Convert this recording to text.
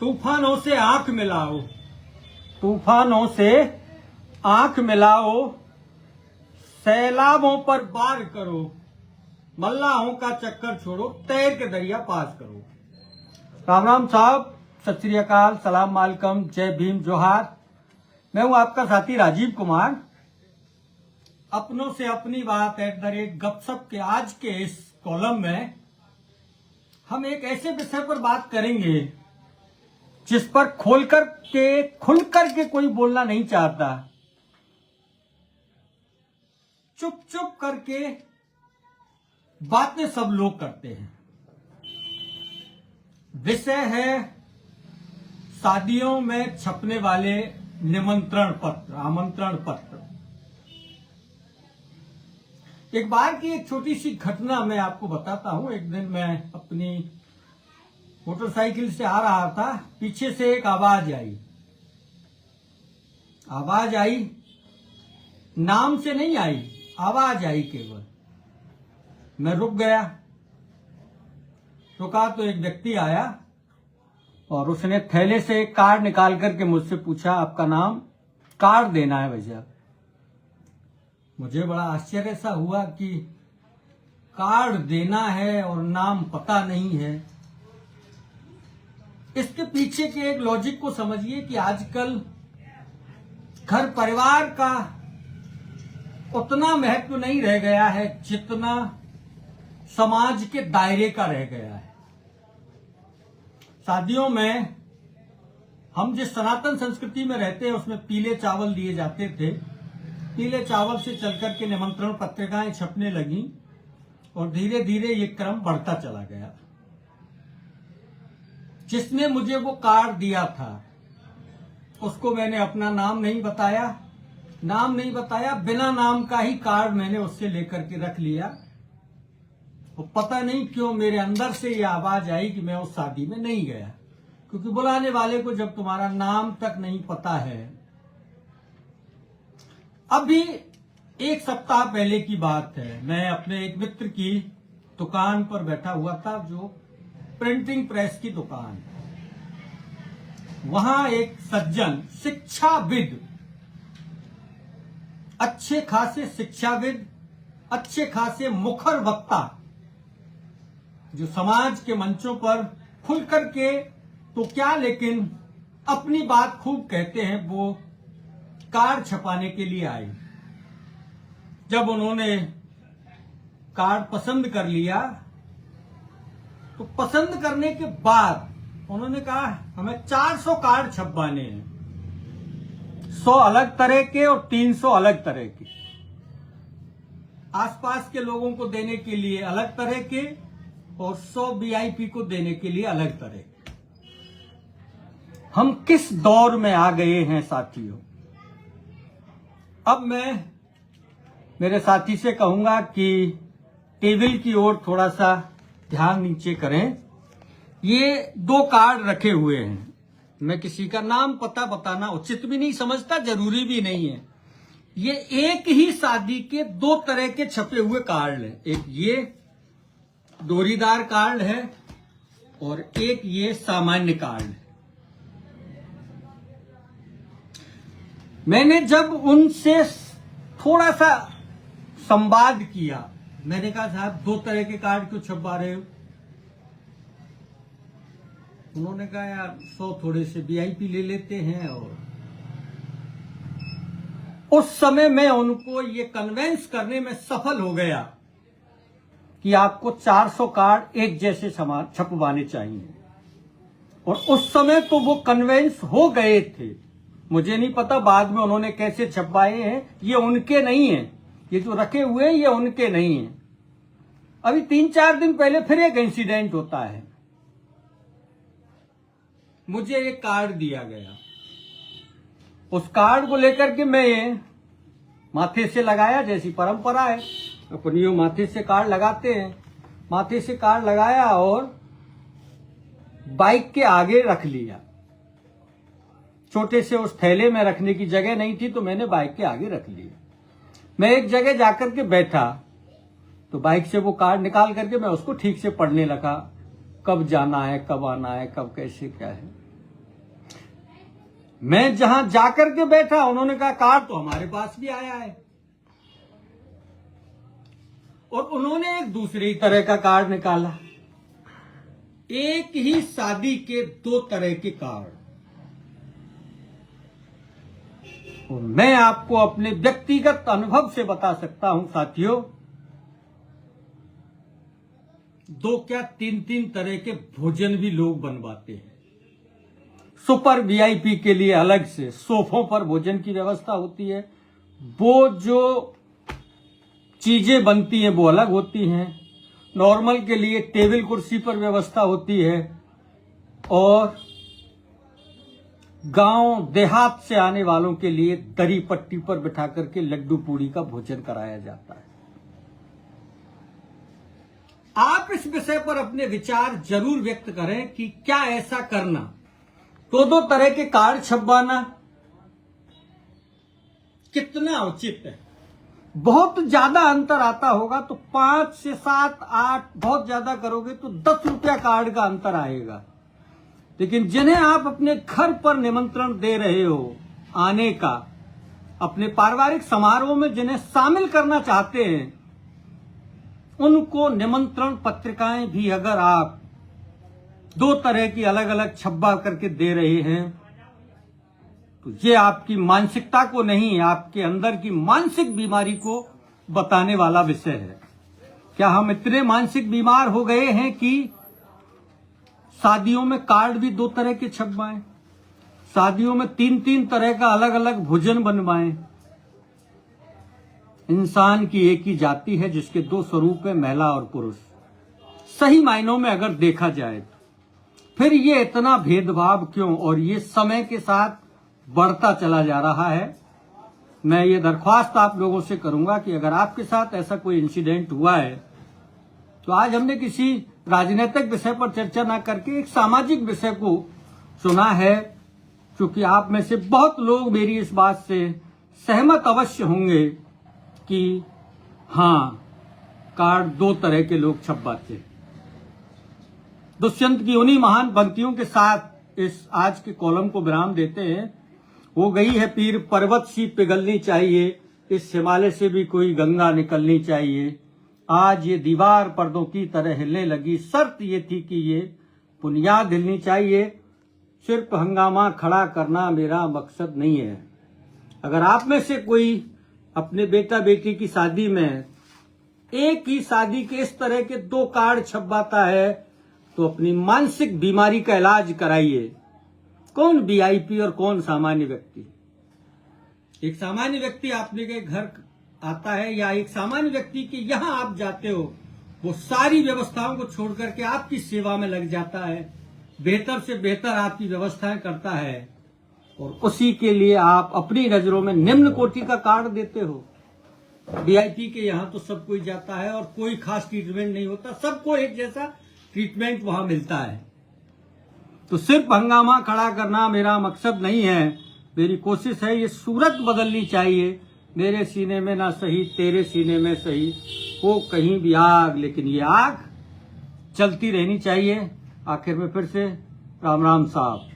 तूफानों से आंख मिलाओ, तूफानों से आंख मिलाओ, सैलाबों पर वार करो, मल्लाहों का चक्कर छोड़ो, तैर के दरिया पास करो। राम राम साहब, सत श्री अकाल, सलाम मालकम, जय भीम, जोहार। मैं हूं आपका साथी राजीव कुमार। अपनों से अपनी बात @ गपशप के आज के इस कॉलम में हम एक ऐसे विषय पर बात करेंगे जिस पर खुल करके कोई बोलना नहीं चाहता। चुप चुप करके बातें सब लोग करते हैं। विषय है शादियों में छपने वाले निमंत्रण पत्र, आमंत्रण पत्र। एक बार की एक छोटी सी घटना मैं आपको बताता हूं। एक दिन मैं अपनी मोटरसाइकिल से आ रहा था, पीछे से एक आवाज आई, नाम से नहीं आई, आवाज आई केवल। मैं रुक गया, रुका तो एक व्यक्ति आया और उसने थैले से एक कार्ड निकाल करके मुझसे पूछा, आपका नाम? कार्ड देना है भैया। मुझे बड़ा आश्चर्य सा हुआ कि कार्ड देना है और नाम पता नहीं है। इसके पीछे के एक लॉजिक को समझिए कि आजकल घर परिवार का उतना महत्व नहीं रह गया है जितना समाज के दायरे का रह गया है। शादियों में हम जिस सनातन संस्कृति में रहते हैं उसमें पीले चावल दिए जाते थे। पीले चावल से चलकर के निमंत्रण पत्रिकाएं छपने लगी और धीरे धीरे ये क्रम बढ़ता चला गया। जिसने मुझे वो कार्ड दिया था उसको मैंने अपना नाम नहीं बताया, बिना नाम का ही कार्ड मैंने उससे लेकर के रख लिया। और पता नहीं क्यों मेरे अंदर से ये आवाज आई कि मैं उस शादी में नहीं गया, क्योंकि बुलाने वाले को जब तुम्हारा नाम तक नहीं पता है। अभी एक सप्ताह पहले की बात है, मैं अपने एक मित्र की दुकान पर बैठा हुआ था, जो प्रिंटिंग प्रेस की दुकान। वहां एक सज्जन शिक्षाविद, अच्छे खासे शिक्षाविद, अच्छे खासे मुखर वक्ता, जो समाज के मंचों पर खुल करके तो क्या लेकिन अपनी बात खूब कहते हैं, वो कार्ड छपाने के लिए आए। जब उन्होंने कार्ड पसंद कर लिया तो पसंद करने के बाद उन्होंने कहा, हमें 400 कार्ड छपवाने हैं, 100 अलग तरह के और 300 अलग तरह के। आसपास के लोगों को देने के लिए अलग तरह के और 100 VIP को देने के लिए अलग तरह के। हम किस दौर में आ गए हैं साथियों। अब मैं मेरे साथी से कहूंगा कि टेबल की ओर थोड़ा सा ध्यान नीचे करें। ये 2 कार्ड रखे हुए हैं। मैं किसी का नाम पता बताना उचित भी नहीं समझता, जरूरी भी नहीं है। ये एक ही शादी के 2 तरह के छपे हुए कार्ड हैं। एक ये डोरीदार कार्ड है और एक ये सामान्य कार्ड है। मैंने जब उनसे थोड़ा सा संवाद किया, मैंने कहा, साहब 2 तरह के कार्ड क्यों छपवा रहे हो? उन्होंने कहा, यार 100 थोड़े से VIP ले लेते हैं। और उस समय मैं उनको ये कन्वेंस करने में सफल हो गया कि आपको 400 कार्ड एक जैसे छपवाने चाहिए। और उस समय तो वो कन्वेंस हो गए थे। मुझे नहीं पता बाद में उन्होंने कैसे छपवाए हैं, ये उनके नहीं है, ये जो रखे हुए हैं ये उनके नहीं है। अभी 3-4 दिन पहले फिर एक इंसिडेंट होता है। मुझे एक कार्ड दिया गया, उस कार्ड को लेकर के मैं ये माथे से लगाया, जैसी परंपरा है अपनी माथे से कार्ड लगाते हैं। माथे से कार्ड लगाया और बाइक के आगे रख लिया। छोटे से उस थैले में रखने की जगह नहीं थी तो मैंने बाइक के आगे रख लिया। मैं एक जगह जाकर के बैठा तो बाइक से वो कार्ड निकाल करके मैं उसको ठीक से पढ़ने लगा। कब जाना है, कब आना है, कब कैसे क्या है। मैं जहां जाकर के बैठा, उन्होंने कहा कार्ड तो हमारे पास भी आया है, और उन्होंने एक दूसरे ही तरह का कार्ड निकाला। एक ही शादी के 2 तरह के कार्ड। और मैं आपको अपने व्यक्तिगत अनुभव से बता सकता हूं साथियों, 2 क्या 3 तरह के भोजन भी लोग बनवाते हैं। सुपर वीआईपी के लिए अलग से सोफों पर भोजन की व्यवस्था होती है, वो जो चीजें बनती हैं वो अलग होती हैं। नॉर्मल के लिए टेबल कुर्सी पर व्यवस्था होती है, और गांव देहात से आने वालों के लिए दरी पट्टी पर बिठा करके लड्डू पूड़ी का भोजन कराया जाता है। आप इस विषय पर अपने विचार जरूर व्यक्त करें कि क्या ऐसा करना, 2 तरह के कार्ड छपवाना कितना उचित है। बहुत ज्यादा अंतर आता होगा तो 5 से 7, 8, बहुत ज्यादा करोगे तो 10 रुपया कार्ड का अंतर आएगा। लेकिन जिन्हें आप अपने घर पर निमंत्रण दे रहे हो आने का, अपने पारिवारिक समारोह में जिन्हें शामिल करना चाहते हैं, उनको निमंत्रण पत्रिकाएं भी अगर आप 2 तरह की अलग अलग छपवा करके दे रहे हैं, तो ये आपकी मानसिकता को नहीं, आपके अंदर की मानसिक बीमारी को बताने वाला विषय है। क्या हम इतने मानसिक बीमार हो गए हैं कि शादियों में कार्ड भी 2 तरह के छपवाएं, शादियों में 3 तरह का अलग अलग भोजन बनवाएं। इंसान की एक ही जाति है जिसके 2 स्वरूप है, महिला और पुरुष। सही मायनों में अगर देखा जाए तो फिर ये इतना भेदभाव क्यों, और ये समय के साथ बढ़ता चला जा रहा है। मैं ये दरख्वास्त आप लोगों से करूंगा कि अगर आपके साथ ऐसा कोई इंसिडेंट हुआ है, तो आज हमने किसी राजनीतिक विषय पर चर्चा ना करके एक सामाजिक विषय को चुना है, क्योंकि आप में से बहुत लोग मेरी इस बात से सहमत अवश्य होंगे कि हाँ, कार्ड 2 तरह के लोग छपवाते। दुष्यंत की उन्हीं महान पंक्तियों के साथ इस आज के कॉलम को विराम देते हैं। हो गई है पीर पर्वत सी पिघलनी चाहिए, इस हिमालय से भी कोई गंगा निकलनी चाहिए। आज ये दीवार पर्दों की तरह हिलने लगी, शर्त ये थी कि ये बुनियाद हिलनी चाहिए। सिर्फ हंगामा खड़ा करना मेरा मकसद नहीं है। अगर आप में से कोई अपने बेटा बेटी की शादी में एक ही शादी के इस तरह के 2 कार्ड छपवाता है, तो अपनी मानसिक बीमारी का इलाज कराइए। कौन वीआईपी और कौन सामान्य व्यक्ति? एक सामान्य व्यक्ति आपने के घर आता है, या एक सामान्य व्यक्ति के यहां आप जाते हो, वो सारी व्यवस्थाओं को छोड़ करके आपकी सेवा में लग जाता है, बेहतर से बेहतर आपकी व्यवस्थाएं करता है, और उसी के लिए आप अपनी नजरों में निम्न कोटि का कार्ड देते हो। वीआईपी के यहां तो सब कोई जाता है और कोई खास ट्रीटमेंट नहीं होता, सबको एक जैसा ट्रीटमेंट वहां मिलता है। तो सिर्फ हंगामा खड़ा करना मेरा मकसद नहीं है। मेरी कोशिश है ये सूरत बदलनी चाहिए। मेरे सीने में ना सही, तेरे सीने में सही, हो कहीं भी आग, लेकिन ये आग चलती रहनी चाहिए। आखिर में फिर से राम राम साहब।